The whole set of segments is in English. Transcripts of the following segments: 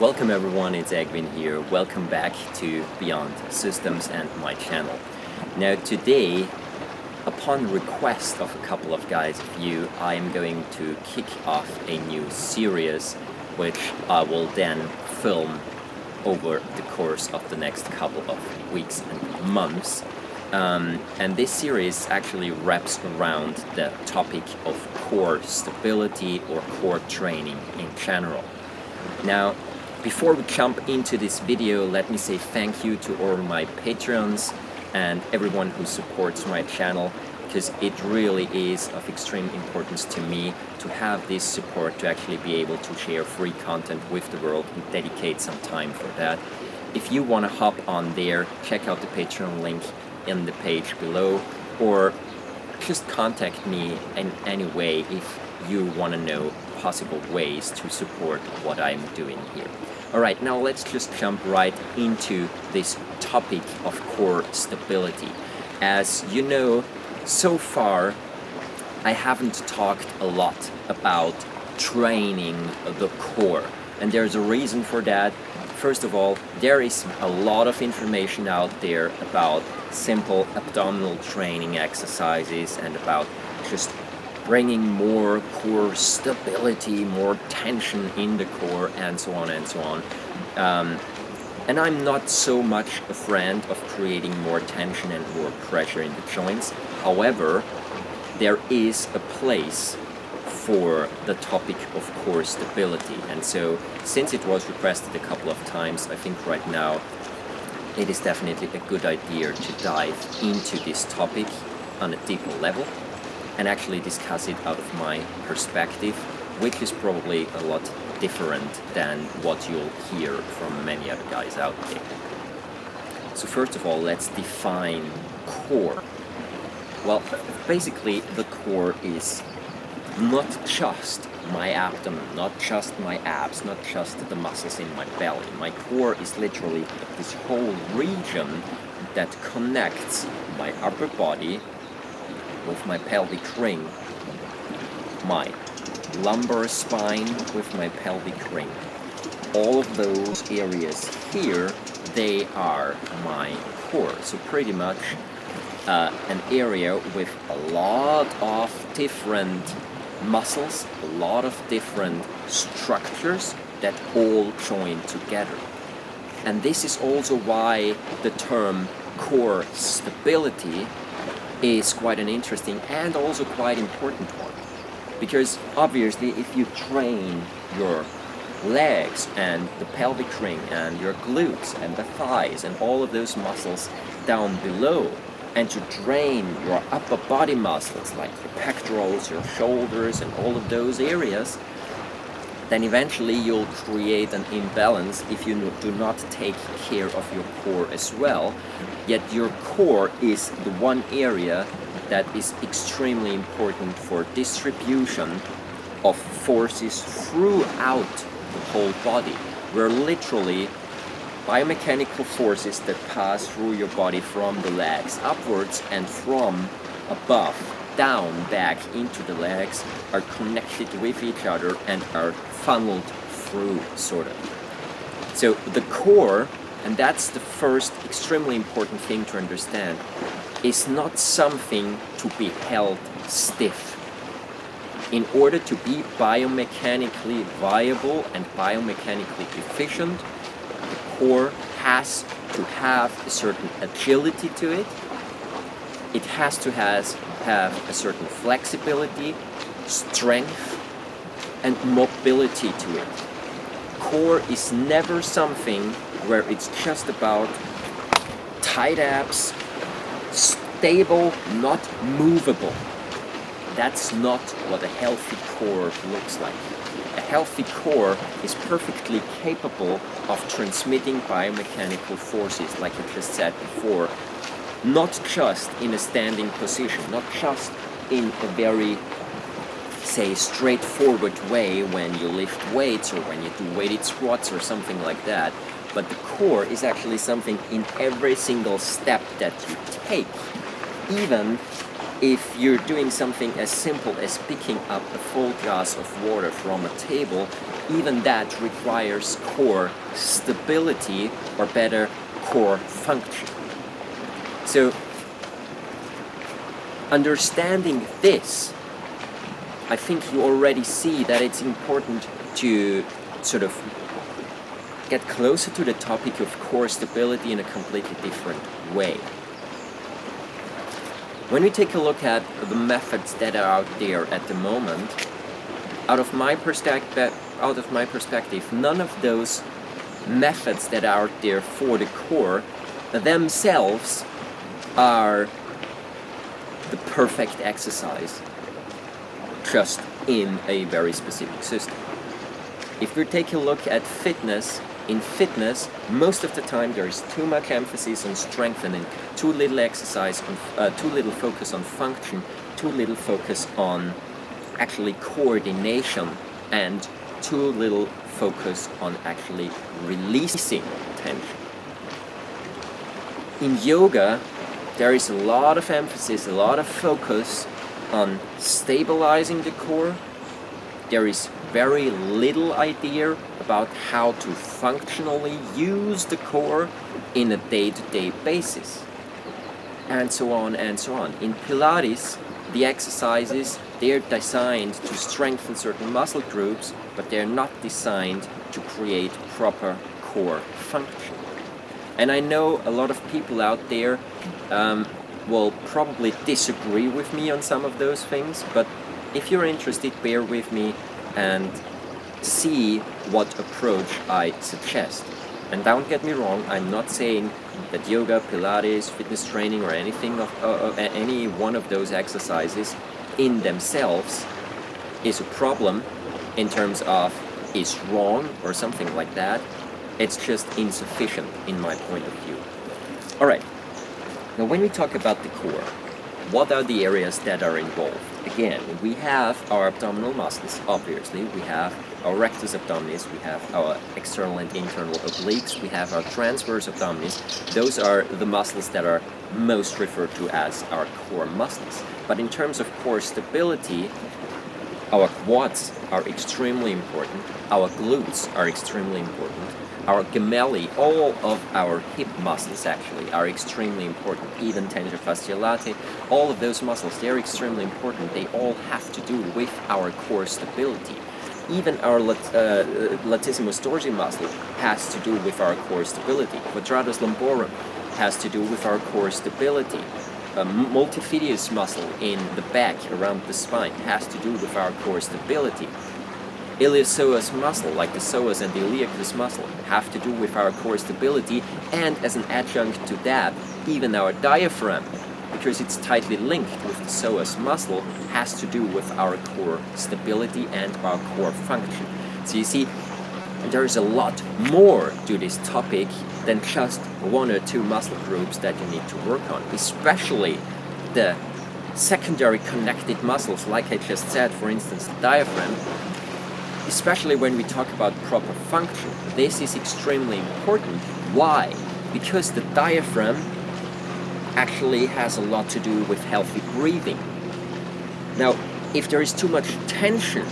Welcome everyone, it's Egwin here. Welcome back to Beyond Systems and my channel. Now today, upon request of a couple of guys of you, I am going to kick off a new series which I will then film over the course of the next couple of weeks and months. And this series actually wraps around the topic of core stability or core training in general. Now, before we jump into this video, let me say thank you to all my Patreons and everyone who supports my channel, because it really is of extreme importance to me to have this support, to actually be able to share free content with the world and dedicate some time for that. If you want to hop on there, check out the Patreon link in the page below, or just contact me in any way if you want to know possible ways to support what I'm doing here. Alright, now let's just jump right into this topic of core stability. As you know, so far I haven't talked a lot about training the core, and there's a reason for that. First of all, there is a lot of information out there about simple abdominal training exercises and about just bringing more core stability, more tension in the core, and so on and so on. And I'm not so much a friend of creating more tension and more pressure in the joints. However, there is a place for the topic of core stability. And so, since it was requested a couple of times, I think right now it is definitely a good idea to dive into this topic on a deeper level and actually discuss it out of my perspective, which is probably a lot different than what you'll hear from many other guys out there. So first of all, let's define core. Well, basically the core is not just my abdomen, not just my abs, not just the muscles in my belly. My core is literally this whole region that connects my upper body with my pelvic ring, my lumbar spine with my pelvic ring. All of those areas here, they are my core. So pretty much an area with a lot of different muscles, a lot of different structures that all join together. And this is also why the term core stability is quite an interesting and also quite important one. Because obviously if you train your legs and the pelvic ring and your glutes and the thighs and all of those muscles down below, and to train your upper body muscles like your pectorals, your shoulders and all of those areas, then eventually you'll create an imbalance if you do not take care of your core as well. Yet your core is the one area that is extremely important for distribution of forces throughout the whole body. Where literally biomechanical forces that pass through your body from the legs upwards and from above down back into the legs are connected with each other and are funneled through, sort of. So the core, and that's the first extremely important thing to understand, is not something to be held stiff. In order to be biomechanically viable and biomechanically efficient, the core has to have a certain agility to it. It has to have a certain flexibility, strength, and mobility to it. Core is never something where it's just about tight abs, stable, not movable. That's not what a healthy core looks like. A healthy core is perfectly capable of transmitting biomechanical forces, like I just said before, not just in a standing position, not just in a very, say, straightforward way when you lift weights or when you do weighted squats or something like that, but the core is actually something in every single step that you take. Even if you're doing something as simple as picking up a full glass of water from a table, even that requires core stability, or better, core function. So understanding this, I think you already see that it's important to sort of get closer to the topic of core stability in a completely different way. When we take a look at the methods that are out there at the moment, out of my perspective, none of those methods that are out there for the core themselves are the perfect exercise just in a very specific system. If we take a look at fitness, in fitness, most of the time there is too much emphasis on strengthening, too little exercise, too little focus on function, too little focus on actually coordination, and too little focus on actually releasing tension. In yoga, there is a lot of emphasis, a lot of focus on stabilizing the core. There is very little idea about how to functionally use the core in a day-to-day basis, and so on and so on. In Pilates, the exercises, they're designed to strengthen certain muscle groups, but they're not designed to create proper core function. And I know a lot of people out there will probably disagree with me on some of those things, but if you're interested, bear with me and see what approach I suggest. And don't get me wrong, I'm not saying that yoga, Pilates, fitness training, or anything of any one of those exercises in themselves is a problem in terms of is wrong or something like that. It's just insufficient in my point of view. Alright, now when we talk about the core, what are the areas that are involved? Again, we have our abdominal muscles, obviously. We have our rectus abdominis, we have our external and internal obliques, we have our transverse abdominis. Those are the muscles that are most referred to as our core muscles. But in terms of core stability, our quads are extremely important, our glutes are extremely important, our gemelli, all of our hip muscles actually are extremely important, even tensor fasciae latae, all of those muscles, they're extremely important. They all have to do with our core stability. Even our latissimus dorsi muscle has to do with our core stability. Quadratus lumborum has to do with our core stability. Multifidus muscle in the back around the spine has to do with our core stability. Iliopsoas muscle, like the psoas and the iliacus muscle, have to do with our core stability, and as an adjunct to that, even our diaphragm, because it's tightly linked with the psoas muscle, has to do with our core stability and our core function. So you see, there is a lot more to this topic than just one or two muscle groups that you need to work on, especially the secondary connected muscles, like I just said, for instance, the diaphragm. Especially when we talk about proper function, this is extremely important. Why? Because the diaphragm actually has a lot to do with healthy breathing. Now, if there is too much tension,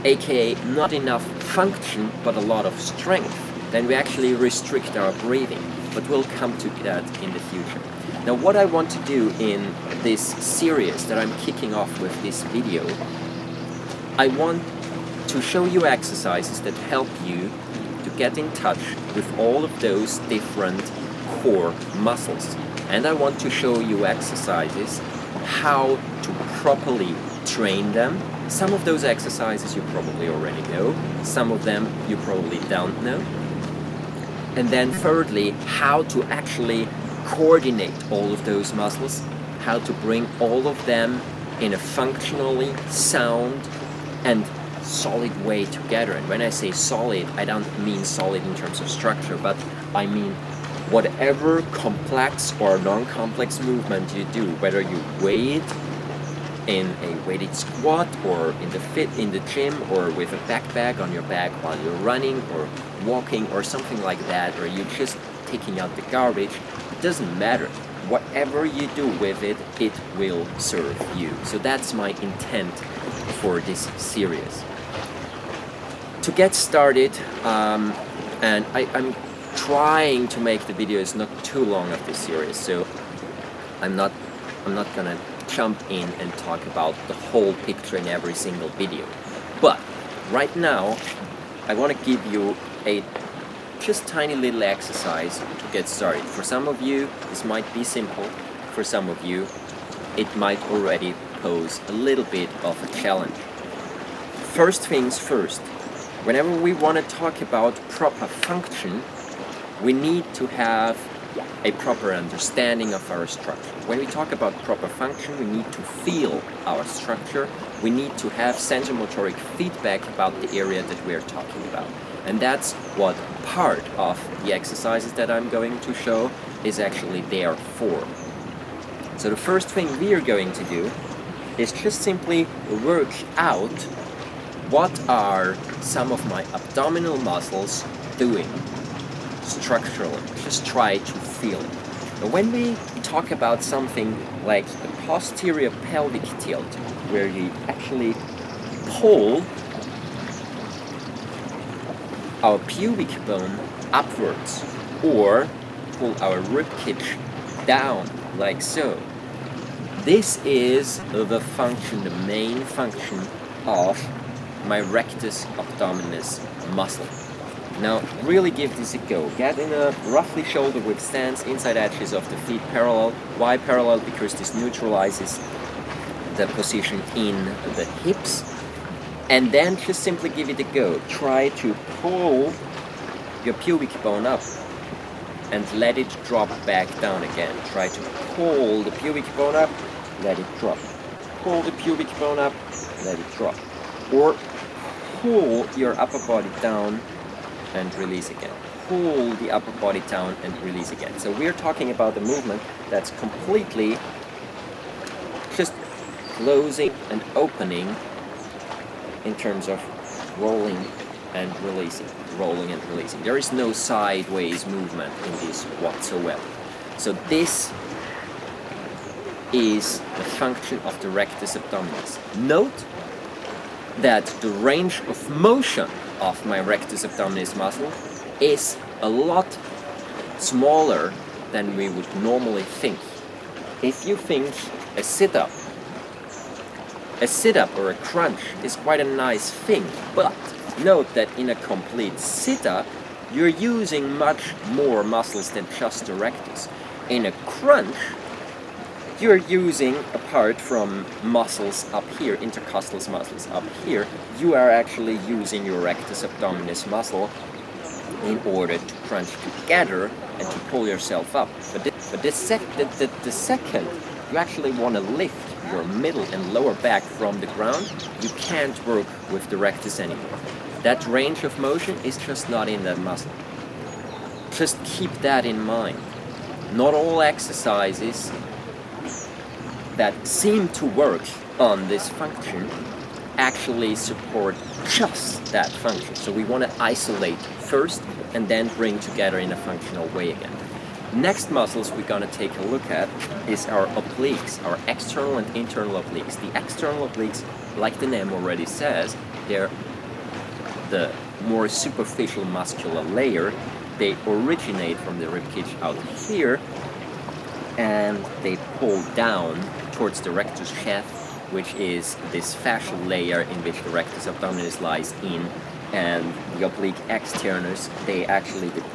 aka not enough function but a lot of strength, then we actually restrict our breathing. But we'll come to that in the future. Now, what I want to do in this series that I'm kicking off with this video, I want to show you exercises that help you to get in touch with all of those different core muscles. And I want to show you exercises how to properly train them. Some of those exercises you probably already know, some of them you probably don't know. And then thirdly, how to actually coordinate all of those muscles, how to bring all of them in a functionally sound and solid way together. And when I say solid, I don't mean solid in terms of structure, but I mean whatever complex or non-complex movement you do, whether you weigh it in a weighted squat or in the gym or with a backpack on your back while you're running or walking or something like that, or you're just taking out the garbage, it doesn't matter. Whatever you do with it, it will serve you. So that's my intent for this series. to get started, and I'm trying to make the videos not too long of this series, so I'm not gonna jump in and talk about the whole picture in every single video. But right now I want to give you a just tiny little exercise to get started. For some of you this might be simple, for some of you it might already pose a little bit of a challenge. First things first, whenever we want to talk about proper function, we need to have a proper understanding of our structure. When we talk about proper function, we need to feel our structure. We need to have sensomotoric feedback about the area that we're talking about. And that's what part of the exercises that I'm going to show is actually there for. So the first thing we are going to do is just simply work out what are some of my abdominal muscles doing structurally. Just try to feel it. Now, when we talk about something like the posterior pelvic tilt, where you actually pull our pubic bone upwards or pull our ribcage down like so, this is the function, the main function of my rectus abdominis muscle. Now really give this a go. Get in a roughly shoulder width stance, inside edges of the feet parallel. Why parallel? Because this neutralizes the position in the hips. And then just simply give it a go. Try to pull your pubic bone up and let it drop back down again. Try to pull the pubic bone up, let it drop. Pull the pubic bone up, let it drop. Or pull your upper body down and release again. Pull the upper body down and release again. So we're talking about a movement that's completely just closing and opening in terms of rolling and releasing, rolling and releasing. There is no sideways movement in this whatsoever. So this is the function of the rectus abdominis. Note that the range of motion of my rectus abdominis muscle is a lot smaller than we would normally think. If you think a sit-up or a crunch is quite a nice thing, but note that in a complete sit-up you're using much more muscles than just the rectus. In a crunch you're using, apart from muscles up here, intercostal muscles up here, you are actually using your rectus abdominis muscle in order to crunch together and to pull yourself up. But the second you actually want to lift your middle and lower back from the ground, you can't work with the rectus anymore. That range of motion is just not in that muscle. Just keep that in mind. Not all exercises that seem to work on this function actually support just that function. So we want to isolate first and then bring together in a functional way again. Next muscles we're going to take a look at is our obliques, our external and internal obliques. The external obliques, like the name already says, they're the more superficial muscular layer. They originate from the ribcage out here and they pull down towards the rectus shaft, which is this fascial layer in which the rectus abdominis lies in, and the oblique externus, they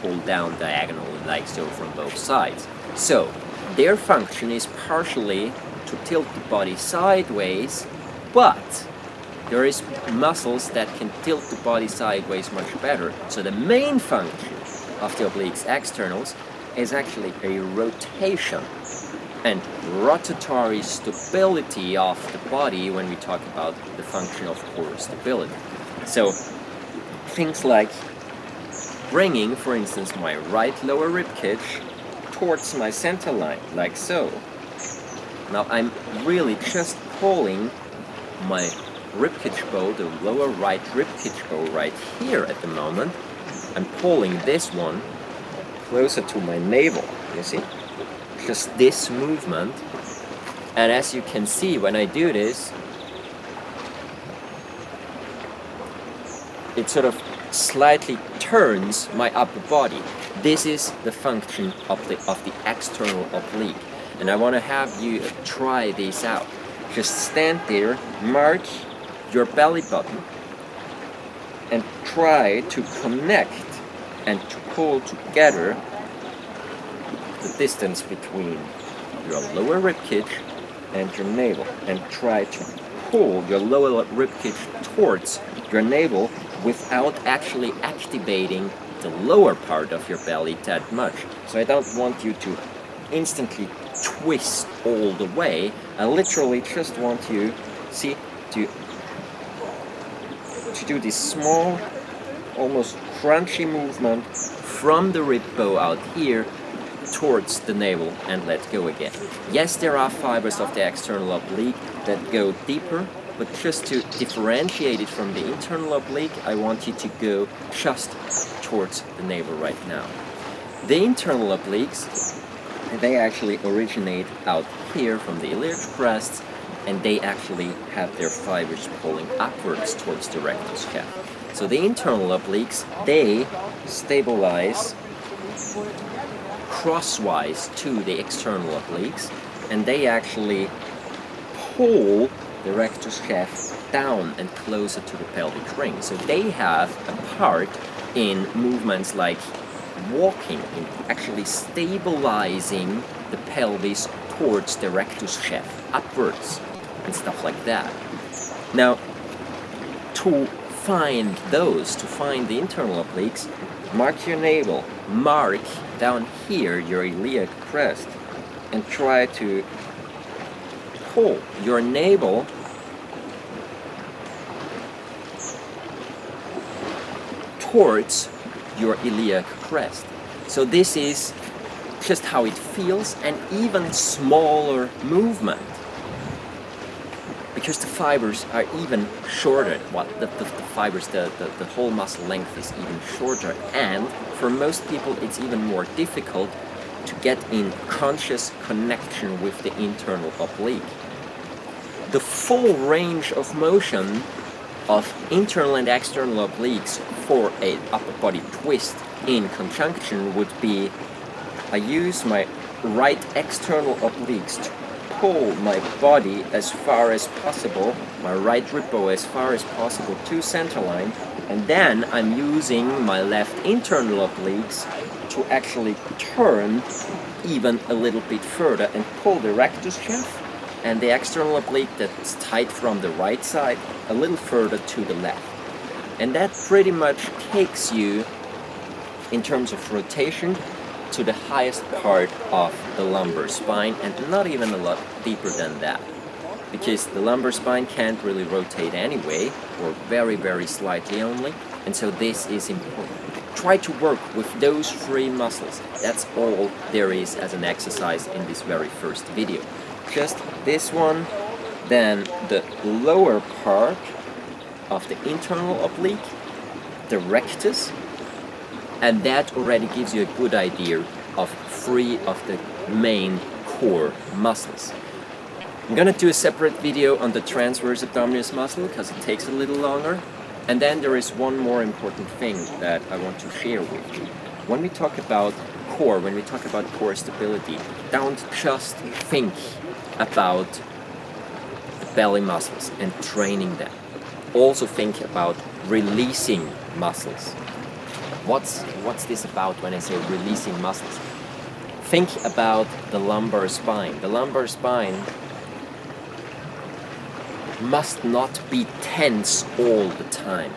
pull down diagonally like so from both sides. So their function is partially to tilt the body sideways, but there is muscles that can tilt the body sideways much better. So the main function of the obliques externals is actually a rotation and rotatory stability of the body when we talk about the function of core stability. So things like bringing, for instance, my right lower ribcage towards my center line, like so. Now I'm really just pulling my ribcage bow, the lower right ribcage bow right here at the moment. I'm pulling this one closer to my navel, you see? Just this movement. And as you can see, when I do this, it sort of slightly turns my upper body. This is the function of the external oblique. And I want to have you try this out. Just stand there, mark your belly button, and try to connect and to pull together the distance between your lower ribcage and your navel, and try to pull your lower ribcage towards your navel without actually activating the lower part of your belly that much. So I don't want you to instantly twist all the way. I literally just want you, see, to do this small, almost crunchy movement from the rib bow out here towards the navel and let go again. Yes, there are fibers of the external oblique that go deeper, but just to differentiate it from the internal oblique, I want you to go just towards the navel right now. The internal obliques, they actually originate out here from the iliac crest, and they actually have their fibers pulling upwards towards the rectus shaft. So the internal obliques, they stabilize crosswise to the external obliques, and they actually pull the rectus shaft down and closer to the pelvic ring. So they have a part in movements like walking, in actually stabilizing the pelvis towards the rectus shaft, upwards, and stuff like that. Now, to find the internal obliques, mark your navel, mark down here your iliac crest, and try to pull your navel towards your iliac crest. So this is just how it feels, an even smaller movement, because the fibers are even shorter. Well, the fibers, the whole muscle length is even shorter, and for most people it's even more difficult to get in conscious connection with the internal oblique. The full range of motion of internal and external obliques for a upper body twist in conjunction would be, I use my right external obliques to pull my body as far as possible, my right rib bow as far as possible to center line, and then I'm using my left internal obliques to actually turn even a little bit further and pull the rectus shaft and the external oblique that's tight from the right side a little further to the left. And that pretty much takes you, in terms of rotation, to the highest part of the lumbar spine, and not even a lot deeper than that, because the lumbar spine can't really rotate anyway, or very, very slightly only, and so this is important. Try to work with those three muscles. That's all there is as an exercise in this very first video. Just this one, then the lower part of the internal oblique, the rectus, and that already gives you a good idea of three of the main core muscles. I'm gonna do a separate video on the transverse abdominis muscle because it takes a little longer. And then there is one more important thing that I want to share with you. When we talk about core, when we talk about core stability, don't just think about the belly muscles and training them. Also think about releasing muscles. What's this about when I say releasing muscles? Think about the lumbar spine. The lumbar spine must not be tense all the time.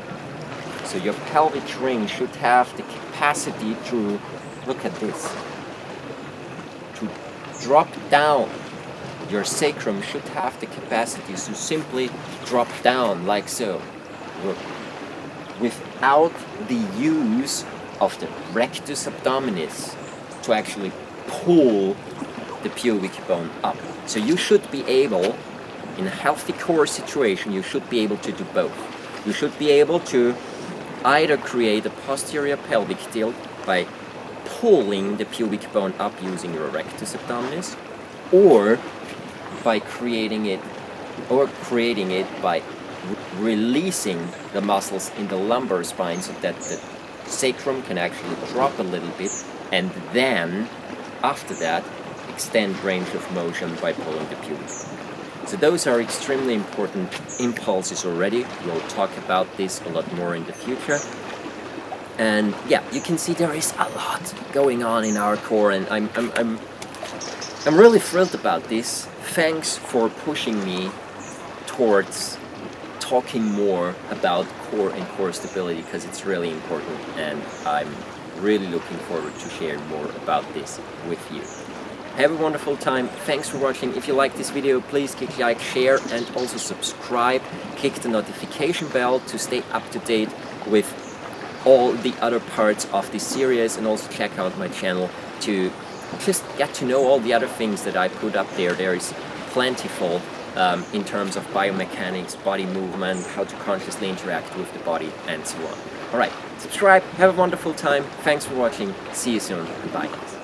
So your pelvic ring should have the capacity to, look at this, to drop down. Your sacrum should have the capacity to simply drop down like so, without the use of the rectus abdominis to actually pull the pubic bone up. So you should be able, in a healthy core situation, you should be able to do both. You should be able to either create a posterior pelvic tilt by pulling the pubic bone up using your rectus abdominis, or by creating it by releasing the muscles in the lumbar spine so that the sacrum can actually drop a little bit, and then after that extend range of motion by pulling the pubic. So those are extremely important impulses already. We'll talk about this a lot more in the future. And yeah, you can see there is a lot going on in our core, and I'm really thrilled about this. Thanks for pushing me towards talking more about core and core stability, because it's really important, and I'm really looking forward to sharing more about this with you. Have a wonderful time. Thanks for watching. If you like this video, please click like, share, and also subscribe. Click the notification bell to stay up to date with all the other parts of this series, and also check out my channel to just get to know all the other things that I put up there. There is plentiful in terms of biomechanics, body movement, how to consciously interact with the body, and so on. Alright, subscribe, have a wonderful time, thanks for watching, see you soon, goodbye.